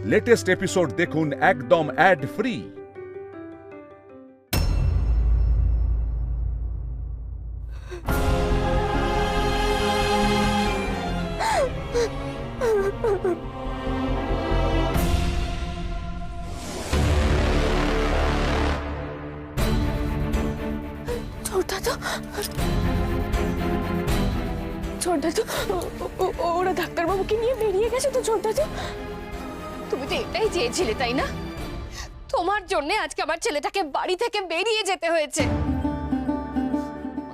Latest episode দেখুন একদম add free. ওরা ডাক্তারবাবুকে নিয়ে বেরিয়ে গেছে তো ছোট দাদু। তুমি তো এটাই চেয়েছিলে তাই না? তোমার জন্য আজকে আমার ছেলেটাকে বাড়ি থেকে বেরিয়ে যেতে হয়েছে।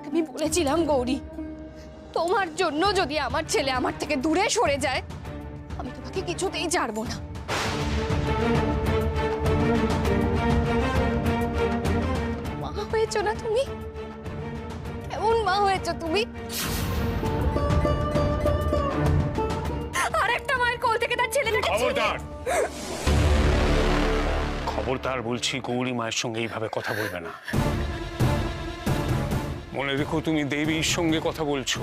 আমি বলেছিলাম গৌরী, তোমার জন্য যদি আমার ছেলে আমার থেকে দূরে সরে যায় আমি তোমাকে কিছুতেই ছাড়বো না। মা হয়েছো না তুমি? কেমন মা হয়েছো তুমি? আরেকটা মায়ের কোল থেকে তার ছেলেটাকে খবরদার, খবরদার বলছি, গৌরী মায়ের সঙ্গে এইভাবে কথা বলবে না। মনে রেখো তুমি দেবীর সঙ্গে কথা বলছো।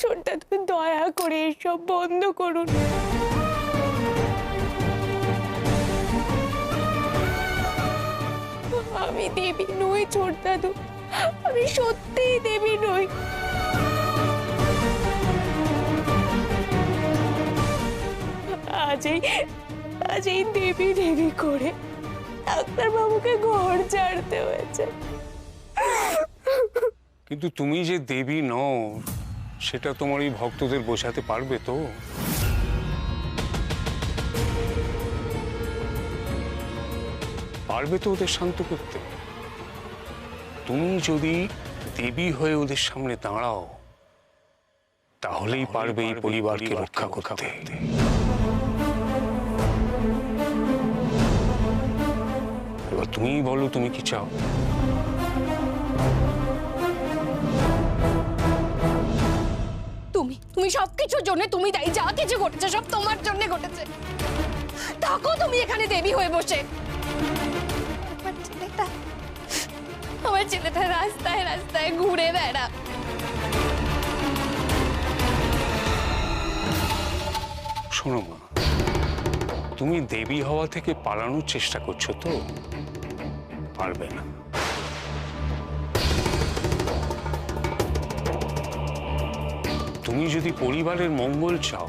ছোট দাদু দয়া করে এসব বন্ধ করুন। আমি দেবী নই ছোট দাদু, আমি সত্যিই দেবী নই। আজ এই দেবী দেবী করে ডাক্তারবাবুকে ঘর ছাড়তে হয়েছে। কিন্তু তুমি যে দেবী নও সেটা তোমার এই ভক্তদের বোঝাতে পারবে তো? পারবে তো ওদের শান্ত করতে? তুমি যদি দেবী হয়ে ওদের সামনে দাঁড়াও তাহলেই পারবে এই পরিবারকে রক্ষা করতে। এবার তুমি বলো তুমি কি চাও? তুমি সবকিছুর জন্য তুমি দায়ী। যা কিছু ঘটেছে সব তোমার জন্য ঘটেছে। থাকো তুমি এখানে দেবী হয়ে বসে। আমার ছেলেটা রাস্তায় রাস্তায় ঘুরে বেড়া। শোনো মা, তুমি দেবী হওয়া থেকে পালানোর চেষ্টা করছো তো? পারবে না। তুমি যদি পরিবারের মঙ্গল চাও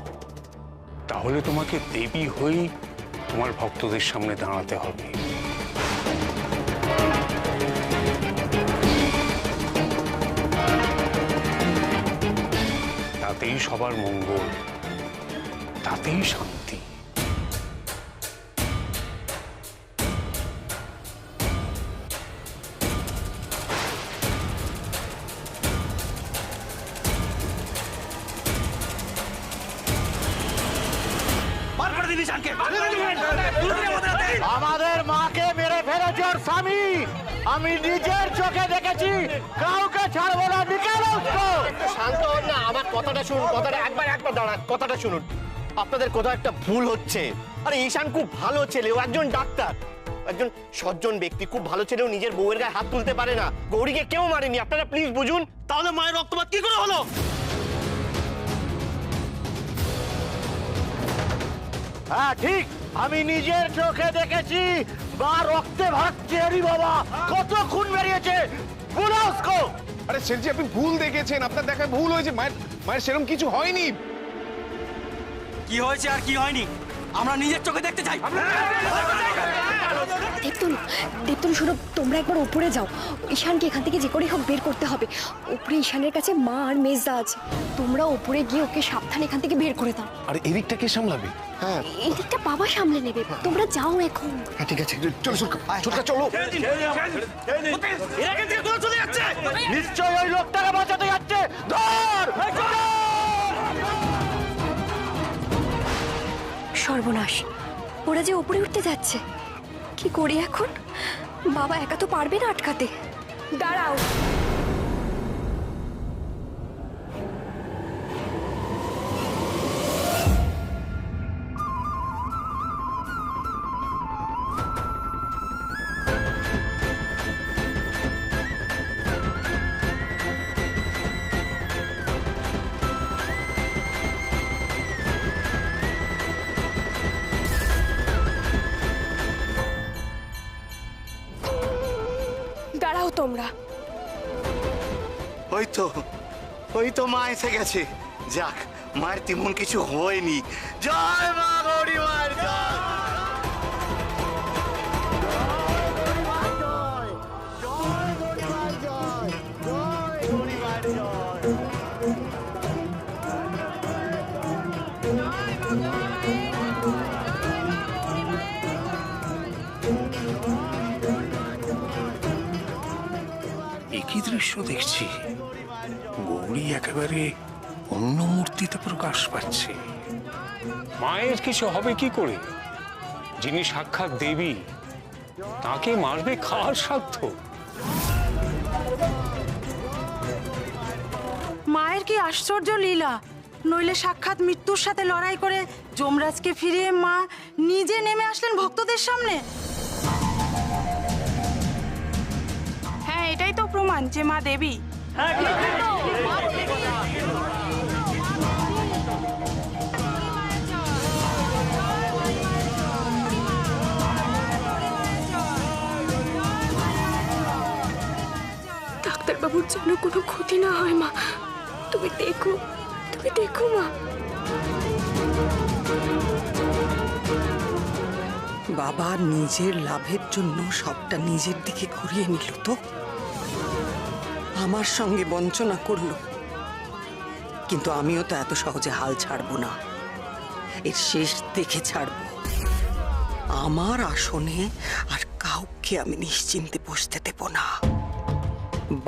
তাহলে তোমাকে দেবী হয়েই তোমার ভক্তদের সামনে দাঁড়াতে হবে। তাতেই সবার মঙ্গল, তাতেই শান্তি। আমাদের মাকে মেরে ফেলেছে ওর স্বামী। আমি নিজের চোখে দেখেছি, কাউকে ছাড়বো না। শান্ত হন না, আমার কথাটা শুনুন। কথাটা একবার দাঁড়ান, কথাটা শুনুন। আপনাদের কোথাও একটা ভুল হচ্ছে। আরে ঈশান খুব ভালো ছেলে, ও একজন ডাক্তার, একজন সজ্জন ব্যক্তি, খুব ভালো ছেলেও নিজের বউয়ের গায়ে হাত তুলতে পারে না। গৌরীকে কেউ মারেনি, আপনারা প্লিজ বুঝুন। তাহলে মায়ের রক্তপাত কি করে হলো? হ্যাঁ ঠিক, আমি নিজের চোখে দেখেছি। মা রক্তে ভাসছে। আরে বাবা, কত খুন বেরিয়েছে। আরে শেঠজি, আপনি ভুল দেখেছেন, আপনার দেখায় ভুল হয়েছে। মায়ের সেরকম কিছু হয়নি। কি হয়েছে আর কি হয়নি আমরা নিজের চোখে দেখতে চাই। দেবতুল শোনো, তোমরা একবার উপরে যাও। ঈশানকে এখান থেকে যে করে হোক বের করতে হবে। উপরে ঈশানের কাছে মা আর মেজদা আছে। তোমরা উপরে গিয়ে ওকে সাবধানে এখান থেকে বের করে দাও। আর এদিকটা কে সামলাবে? হ্যাঁ এই দিকটা বাবা সামলে নেবে। তোমরা যাও এখন। হ্যাঁ ঠিক আছে, চলো ছোটকা চলো। নিশ্চয়ই ওই লোকটাকে বাঁচাতে যাচ্ছে। ধর! সর্বনাশ, ওরা যে উপরে উঠতে যাচ্ছে। কি করি এখন? বাবা একা তো পারবে না আটকাতে। দাঁড়াও, তোমরা? ওই তো মা এসে গেছে। যাক, মায়ের তেমন কিছু হয়নি। জয় মা গৌরী মায়ের জয়। একই দৃশ্য দেখছি, গৌরী একেবারে অন্য মূর্তিতে প্রকাশ পাচ্ছে। মায়ের কিছু হবে কি করে? যিনি সাক্ষাৎ দেবী, তাকে মারবে কার সাধ্য? মায়ের কি আশ্চর্য লীলা! নইলে সাক্ষাৎ মৃত্যুর সাথে লড়াই করে যমরাজকে ফিরিয়ে মা নিজে নেমে আসলেন ভক্তদের সামনে। হ্যাঁ, এটাই তো প্রমাণ যে মা দেবী। ডাক্তারবাবুর যেন কোনো ক্ষতি না হয় মা। তুমি দেখো মা। বাবা নিজের লাভের জন্য সবটা নিজের দিকে ঘুরিয়ে নিল তো, আমার সঙ্গে বঞ্চনা করলো। কিন্তু আমিও তো এত সহজে হাল ছাড়বো না, এর শেষ দেখে ছাড়বো। আমার আসনে আর কাউকে আমি নিশ্চিন্তে বসতে দেব না।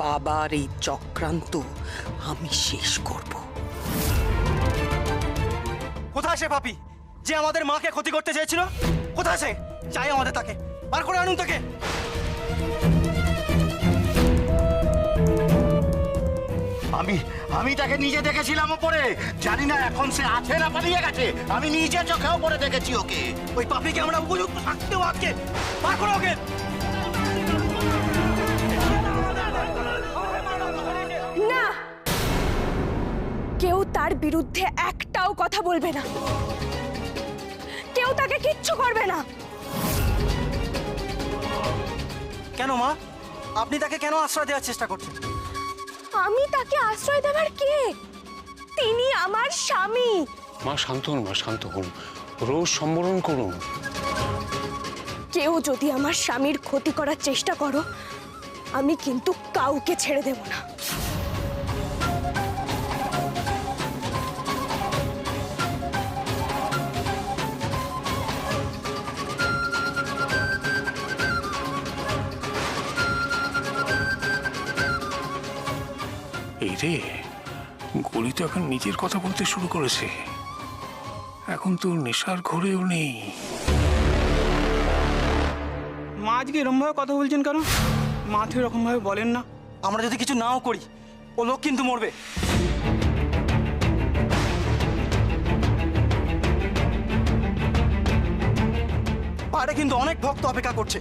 বাবার এই চক্রান্ত আমি শেষ করব। কোথায় সে পাপী যে আমাদের মাকে ক্ষতি করতে চেয়েছিল? কোথায় সে? চাই আমাদের তাকে, বার করে আনুন তাকে। আমি তাকে নিজে দেখেছিলাম ওপরে। জানি না এখন সে আছে না পালিয়ে গেছে। আমি নিজে চোখে ওপরে দেখেছি ওকে। ওই পাপীকে আমরা উপযুক্ত শাস্তি দেবো আজকে। বার করো ওকে। না, কেউ তার বিরুদ্ধে একটাও কথা বলবে না, কেউ তাকে কিচ্ছু করবে না। কেন মা? আপনি তাকে কেন আশ্রয় দেওয়ার চেষ্টা করছেন? আমি তাকে আশ্রয় দেওয়ার কে? তিনি আমার স্বামী। মা শান্ত হন, মা শান্ত হন, রোজ সম্বরণ করুন। কেউ যদি আমার স্বামীর ক্ষতি করার চেষ্টা করো, আমি কিন্তু কাউকে ছেড়ে দেব না। এই রে, গৌরী তো এখন নিজের কথা বলতে শুরু করেছে। এখন তো নেশার ঘরেও নেই। মা আজকে এরকম ভাবে কথা বলছেন কেন? মা তো এরকম ভাবে বলেন না। আমরা যদি কিছু নাও করি, ও লোক কিন্তু মরবে। বাইরে কিন্তু অনেক ভক্ত অপেক্ষা করছে।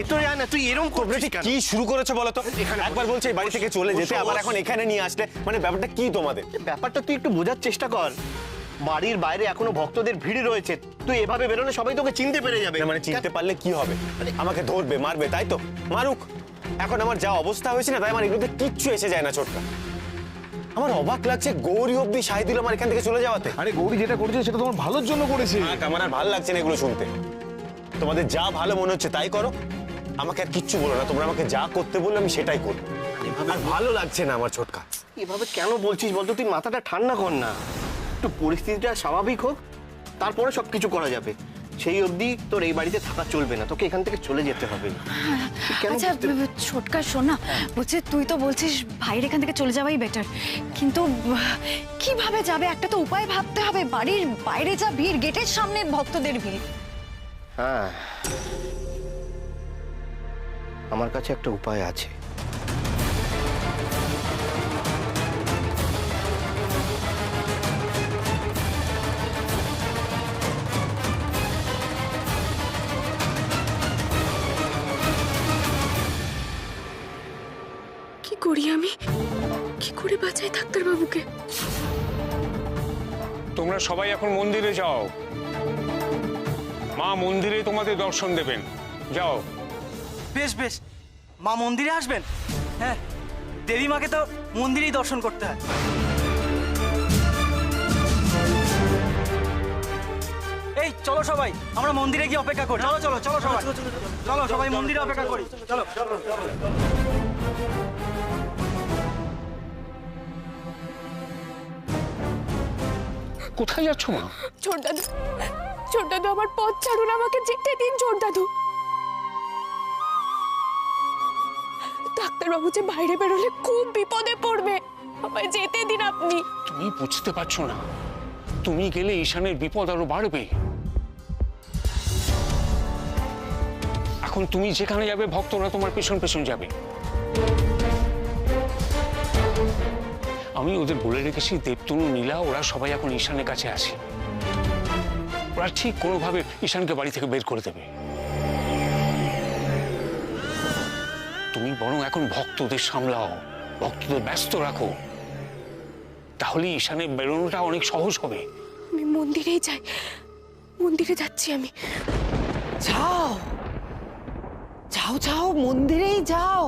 ভেতরে আয় না, তুই এরকম করছিস কেন? কি শুরু করেছো বলো তো? একবার বলছে এই বাড়ি থেকে চলে যেতে, আবার এখন এখানে নিয়ে আসলে, মানে ব্যাপারটা কি তোমাদের? ব্যাপারটা তুই একটু বোঝার চেষ্টা কর। বাড়ির বাইরে এখনো ভক্তদের ভিড় রয়েছে। তুই এভাবে বেরোলে সবাই তোকে চিনতে পেরে যাবে। না, মানে চিনতে পারলে কি হবে? আমাকে ধরবে, মারবে, তাই তো? মারুক। এখন আমার যা অবস্থা হয়েছে না, তাই আমার এগুলোতে কিচ্ছু এসে যায় না ছোটকা। আমার অবাক লাগছে গৌরী অব্দি সাই দিল আমার এখান থেকে চলে যাওয়াতে। আরে গৌরী যেটা করেছে সেটা তোমার ভালোর জন্য করেছে। আমার আর ভালো লাগছে না এগুলো শুনতে। তোমাদের যা ভালো মনে হচ্ছে তাই করো, আমাকে আর কিচ্ছু বলো না। তোমরা আমাকে যা করতে বললে আমি সেটাই করবো। আর ভালো লাগছে না আমার ছোটকা। এভাবে কেন বলছিস বলতো? তুই মাথাটা ঠান্ডা কর না, একটু পরিস্থিতিটা স্বাভাবিক হোক, তারপরে সবকিছু করা যাবে। সেই অবধি তোর এই বাড়িতে থাকা চলবে না, তোকে এখান থেকে চলে যেতে হবে। আচ্ছা ছোটকা শোন না, বলছে তুই তো বলছিস ভাইয়ের এখান থেকে চলে যাওয়াই বেটার, কিন্তু কিভাবে যাবে? একটা তো উপায় ভাবতে হবে। বাড়ির বাইরে যা ভিড়, গেটের সামনে ভক্তদের ভিড়। হ্যাঁ, আমার কাছে একটা উপায় আছে। কি করি আমি? কি করে বাঁচাই ডাক্তারবাবুকে। তোমরা সবাই এখন মন্দিরে যাও, মা মন্দিরে তোমাদের দর্শন দেবেন, যাও। বেশ বেশ, মা মন্দিরে আসবেন? হ্যাঁ, দেবী মাকে তো মন্দিরেই দর্শন করতে হয়। এই চলো সবাই, আমরা মন্দিরে গিয়ে অপেক্ষা করি। চলো চলো চলো সবাই, চলো সবাই মন্দিরে অপেক্ষা করি, চলো। কোথায় যাচ্ছ মা? ছোট দাদু আমার পথ ছাড়ুন, আমাকে যেতে দিন ছোট দাদু। ডাক্তারবাবু যে বাইরে বেরোলে খুব বিপদে পড়বে, আমায় যেতে দিন আপনি। তুমি বুঝতে পারছো না, তুমি গেলে ঈশানের বিপদ আরো বাড়বে। এখন তুমি যেখানে যাবে ভক্তরা তোমার পেছন পেছন যাবে। আমি ওদের বলে রেখেছি দেবতনু, নীলা ওরা সবাই এখন ঈশানের কাছে আসে। ওরা ঠিক কোনোভাবে ঈশানকে বাড়ি থেকে বের করে দেবে। তুমি বরং এখন ভক্তদের সামলাও, ভক্তদের ব্যস্ত রাখো, তাহলে ঈশানের বেরোনোটা অনেক সহজ হবে। আমি মন্দিরেই যাই, মন্দিরে যাচ্ছি আমি। যাও যাও যাও, মন্দিরেই যাও।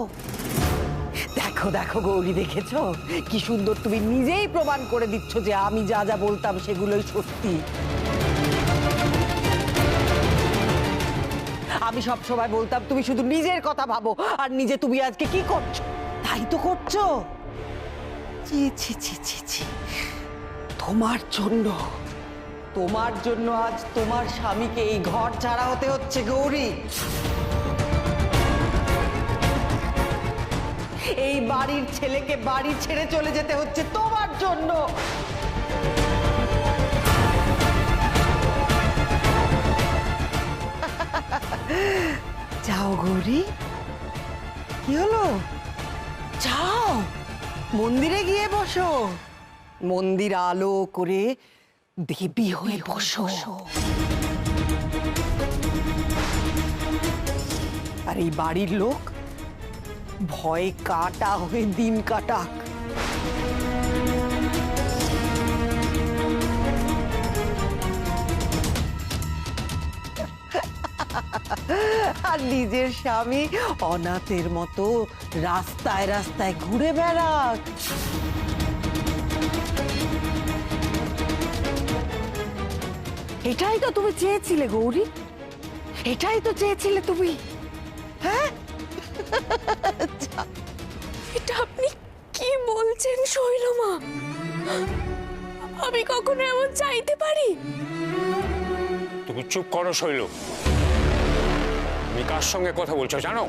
দেখো দেখো গৌরী, দেখেছো কি সুন্দর, তুমি নিজেই প্রমাণ করে দিচ্ছ যে আমি যা যা বলতাম সেগুলোই সত্যি। আমি সব সময় বলতাম তুমি শুধু নিজের কথা ভাবো, আর নিজে তুমি আজকে কি করছো? তাই তো করছো। ছি ছি ছি ছি ছি, তোমার জন্য আজ তোমার স্বামীকে এই ঘর ছাড়া হতে হচ্ছে গৌরী। এই বাড়ির ছেলেকে বাড়ি ছেড়ে চলে যেতে হচ্ছে তোমার জন্য। যাও গৌরী, কি হলো? যাও মন্দিরে গিয়ে বসো, মন্দির আলো করে দেবী হয়ে বসো। আর এই বাড়ির লোক ভয়ে কাটা হয়ে দিন কাটাক। আর নিজের স্বামী অনাথের মতো রাস্তায় রাস্তায় ঘুরে বেড়াক। এটাই তো তুমি চেয়েছিলে গৌরী, এটাই তো চেয়েছিলে তুমি। হ্যাঁ, এটা আপনি কি বলছেন শৈলমা? আমি কখনো এমন চাইতে পারি? তুমি চুপ করো শৈল, তুমি কার সঙ্গে কথা বলছো জানো?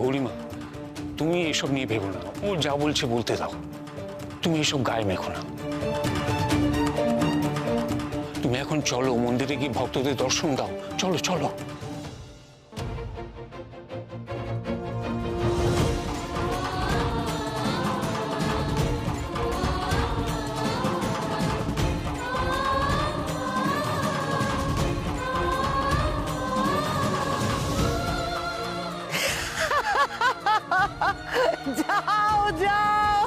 গৌরীমা, তুমি এসব নিয়ে ভেবো না, ও যা বলছে বলতে দাও, তুমি এসব গায়ে মেখো না। তুমি এখন চলো মন্দিরে গিয়ে ভক্তদের দর্শন দাও, চলো চলো। যাও যাও,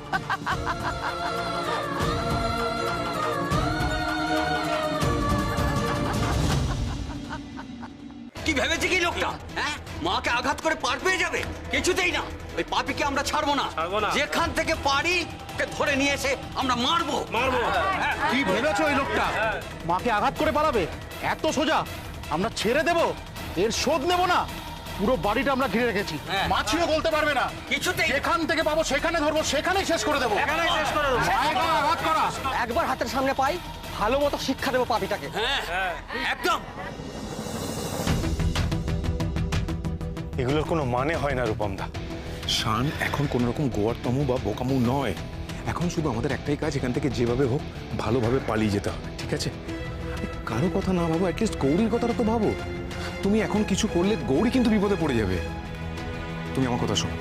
কি ভেবেছে কি লোকটা? হ্যাঁ, মাকে আঘাত করে পার পেয়ে যাবে? কিছুতেই না, ওই পাপীকে আমরা ছাড়বো না। যেখান থেকে পারি ওকে ধরে নিয়ে এসে আমরা মারবো। কি ভেবেছো ওই লোকটা মাকে আঘাত করে পালাবে? এত সোজা আমরা ছেড়ে দেব? এর শোধ নেব না। পুরো বাড়িটা আমরা ঘিরে রেখেছি, মাছিও বলতে পারবে না। কিছুতেই যেখান থেকে পাবো সেখানে ধরবো, সেখানেই শেষ করে দেবো। মায়ের গায়ে আঘাত করা, একবার হাতের সামনে পাই ভালো মতো শিক্ষা দেবো পাপিটাকে। হ্যাঁ, একদম। এগুলোর কোনো মানে হয় না রূপমদা। শান এখন কোন রকম গোয়ারতমু বা বোকামু নয়, এখন শুধু আমাদের একটাই কাজ, এখান থেকে যেভাবে হোক ভালোভাবে পালিয়ে যেতে হবে, ঠিক আছে? কারো কথা না ভাবো, অ্যাটলিস্ট গৌরীর কথাটা তো ভাবো। তুমি এখন কিছু করলে গৌরী কিন্তু বিপদে পড়ে যাবে। তুমি আমার কথা শোনো,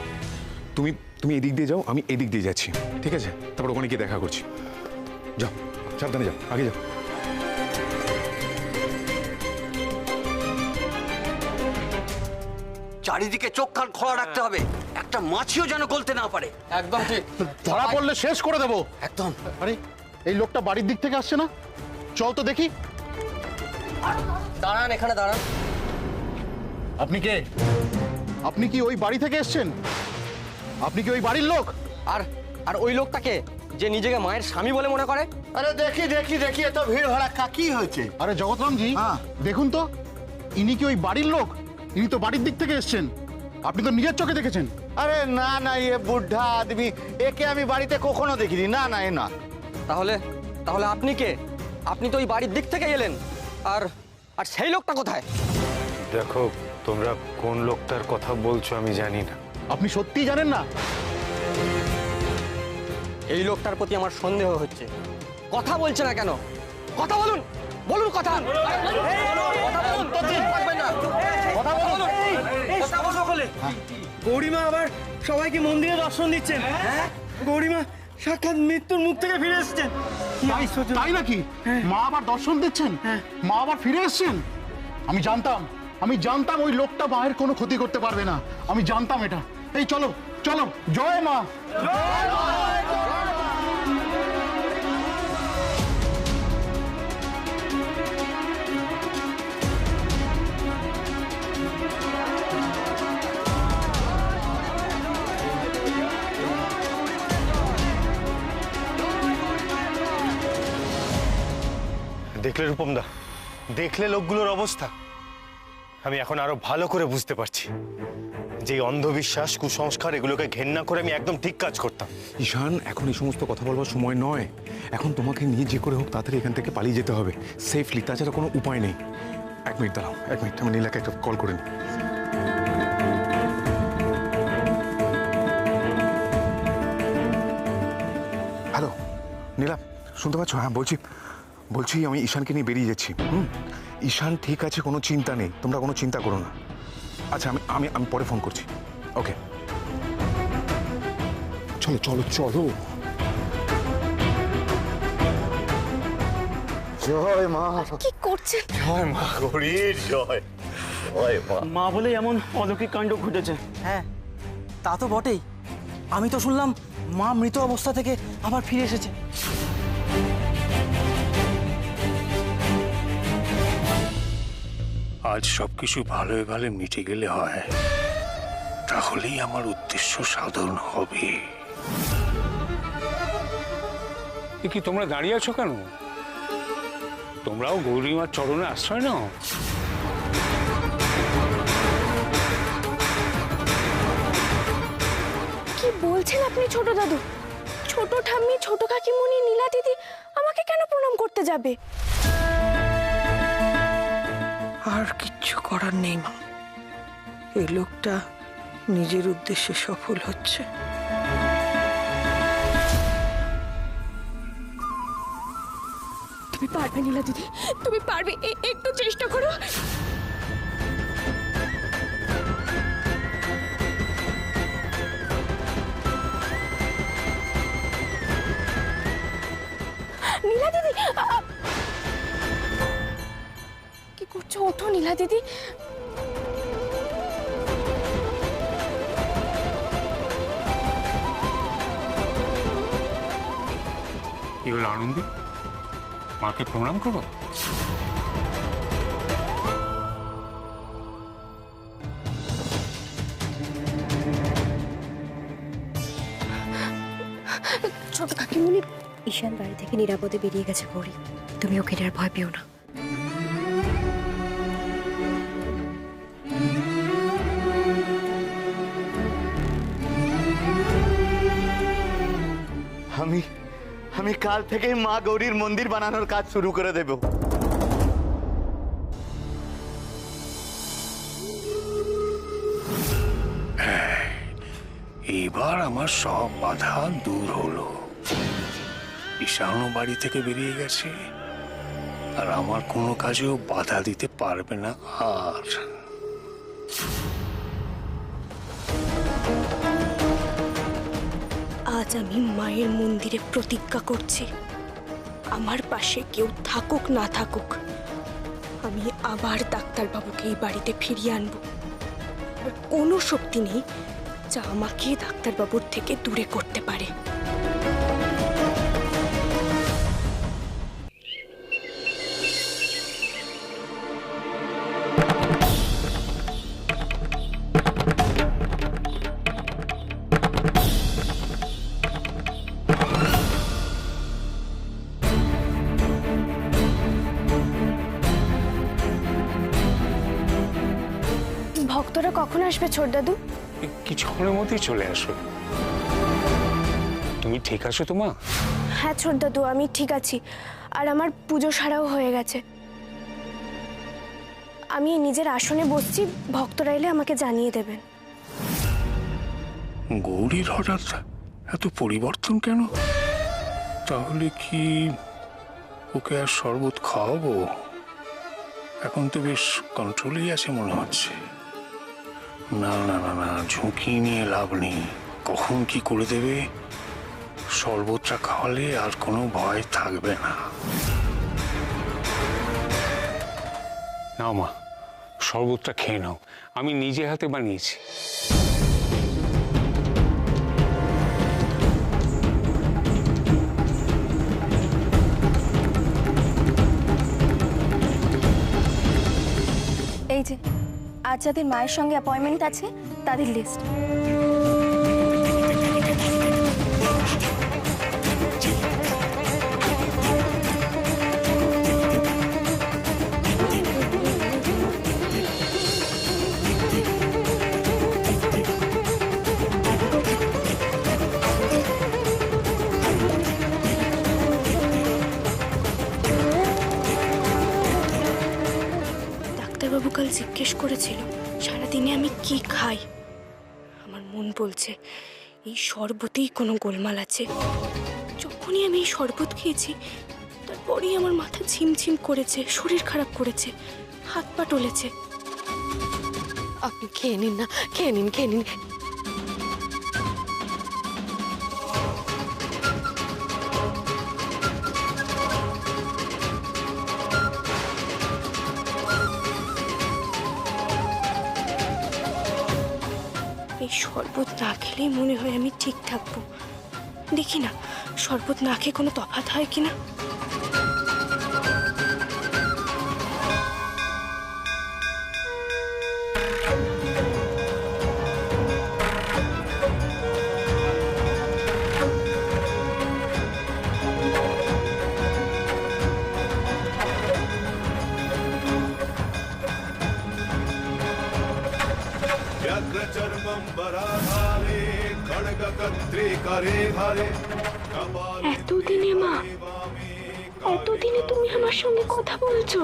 তুমি এদিক দিয়ে যাও, আমি এদিক দিয়ে যাচ্ছি, ঠিক আছে? তারপর ওখানে গিয়ে দেখা করছি। যাও, সাবধানে যাও, আগে যাও। চারিদিকে চোখ কান খোলা রাখতে হবে, একটা একটা মাছিও যেন গলতে না পারে। একদম ঠিক। ধরা পড়লে শেষ করে দেবো একদম। আরে এই লোকটা বাড়ির দিক থেকে আসছে না, চল তো দেখি। দাঁড়ান, এখানে দাঁড়ান। আপনি কে? আপনি কি ওই বাড়ি থেকে এসেছেন? আপনি কি ওই বাড়ির লোক? আর আর ওই লোকটাকে যে নিজেকে মায়ের স্বামী বলে মনে করে? আরে দেখি দেখি দেখি, এত ভিড় ভাড়া কি হয়েছে? আরে জগৎরামজি, দেখুন তো, ইনি কি ওই বাড়ির লোক? ইনি তো বাড়ির দিক থেকে এসেছেন, আপনি তো নিজের চোখে দেখেছেন। আরে না না, এ বুদ্ধা আদমি, একে আমি বাড়িতে কখনো দেখিনি। না না, এ না। তাহলে তাহলে আপনি কে? আপনি তো ওই বাড়ির দিক থেকে এলেন, আর আর সেই লোকটা কোথায়? দেখো, তোমরা কোন লোকটার কথা বলছো আমি জানি না। আপনি সত্যিই জানেন না? এই লোকটার প্রতি আমার সন্দেহ হচ্ছে। কথা বলছে না কেন? কথা বলুন, বলুন কথা। গৌরীমা আবার সবাইকে মন্দিরে দর্শন দিচ্ছেন। হ্যাঁ, গৌরীমা সাক্ষাৎ মৃত্যুর মুখ থেকে ফিরে এসেছেন। তাই নাকি? মা আবার দর্শন দিচ্ছেন? মা আবার ফিরে এসেছেন? আমি জানতাম ওই লোকটা মায়ের কোনো ক্ষতি করতে পারবে না। আমি জানতাম এটা। এই চলো চলো, জয় মা। দেখলে রূপমদা, দেখলে লোকগুলোর অবস্থা। আমি এখন আরো ভালো করে বুঝতে পারছি যে অন্ধবিশ্বাস, কুসংস্কার, এগুলোকে ঘেন্না করে আমি একদম ঠিক কাজ করতাম। ঈশান, এখন এই সমস্ত কথা বলবার সময় নয়। এখন তোমাকে নিয়ে যে করে হোক তাড়াতাড়ি এখান থেকে পালিয়ে যেতে হবে সেফলি, তাছাড়া কোনো উপায় নেই। 1 মিনিট দাঁড়াও, 1 মিনিট, আমি নীলাকে একটা কল করে নিই। হ্যালো নীলা, শুনতে পাচ্ছ? হ্যাঁ বলছি আমি ঈশানকে নিয়ে বেরিয়ে যাচ্ছি। ঈশান ঠিক আছে, কোনো চিন্তা নেই, তোমরা কোনো চিন্তা করো না। আচ্ছা, আমি আমি পরে ফোন করছি। ওকে, চলো চলো চলো। জয় মা। কি করছেন? জয় মা গৌরীর জয়। জয় মা। মা বলে এমন অলৌকিক কাণ্ড ঘটেছে। হ্যাঁ, তা তো বটেই। আমি তো শুনলাম মা মৃত অবস্থা থেকে আবার ফিরে এসেছে। আজ সবকিছু ভালোই ভালো মিটে গেলে হয়, তাহলেই আমার উদ্দেশ্য সাধন হবে। কি তোমরা দাঁড়িয়ে আছো কেন? তোমরাও গৌরীমার চরণে আশ্রয় নাও। কি বলছেন আপনি ছোট দাদু? ছোট ঠাম্মি, ছোট কাকিমুনি, নীলা দিদি আমাকে কেন প্রণাম করতে যাবে? আর কিচ্ছু করার নেই মা, এই লোকটা নিজের উদ্দেশ্যে সফল হচ্ছে। তুমি পারবে নীলা দিদি, তুমি পারবে, একটু চেষ্টা করো। নীলা দিদি, কি করছো? ওঠো নীলা দিদি। কি হলো আনন্দী? মাকে প্রণাম করো। ছোট কাকিমুনি, ঈশান বাড়ি থেকে নিরাপদে বেরিয়ে গেছে গৌরী, তুমি ওকে আর ভয় পেও না। আমি কাল থেকে মা গৌরীর মন্দির বানানোর কাজ শুরু করে দেব। এইবার আমার সব বাধা দূর হলো। ঈশানও বাড়ি থেকে বেরিয়ে গেছে, আর আমার কোনো কাজেও বাধা দিতে পারবে না আর। আজ আমি মায়ের মন্দিরে প্রতিজ্ঞা করছি, আমার পাশে কেউ থাকুক না থাকুক, আমি আবার ডাক্তারবাবুকে এই বাড়িতে ফিরিয়ে আনবো। আর কোনো শক্তি নেই যা আমাকে ডাক্তারবাবুর থেকে দূরে করতে পারে। ভক্তরা কখন আসবে ছোট দাদু? কিছুক্ষণের মধ্যেই চলে আসো। তুমি ঠিক আছো তো মা? হ্যাঁ ছোট দাদু, আমি ঠিক আছি। আর আমার পুজো সারাও হয়ে গেছে। আমি নিজের আসনে বসছি, ভক্তরা এলে আমাকে জানিয়ে দেবেন। গৌরীর হঠাৎ এত পরিবর্তন কেন? তাহলে কি ওকে আর শরবত খাওয়াবো? এখন তো বেশ কন্ট্রোলেই আছে মনে হচ্ছে। না না না না, ঝুঁকি নিয়ে লাভ নেই। কখন কি করে দেবে, শরবতটা খাওয়ালে আর কোনো ভয় থাকবে না। নাও মা, শরবতটা খেয়ে নাও, আমি নিজে হাতে বানিয়েছি। এই যে আজ যাদের মায়ের সঙ্গে অ্যাপয়েন্টমেন্ট আছে তাদের লিস্ট। ডাক্তারবাবু কাল জিজ্ঞেস করেছিল সারাদিনে আমি কি খাই। আমার মন বলছে এই শরবতেই কোনো গোলমাল আছে। যখনই আমি এই শরবত খেয়েছি তারপরেই আমার মাথা ঝিমঝিম করেছে, শরীর খারাপ করেছে, হাত পা টলেছে। আপনি খেয়ে নিন না, খেয়ে নিন, খেয়ে নিন। এই শরবত না খেলেই মনে হয় আমি ঠিক থাকবো। দেখি না শরবত না খেয়ে কোনো তফাৎ হয় কিনা। এতদিনে মা, এতদিনে তুমি আমার সঙ্গে কথা বলছো?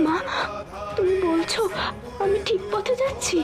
মা তুমি বলছো আমি ঠিক পথে যাচ্ছি?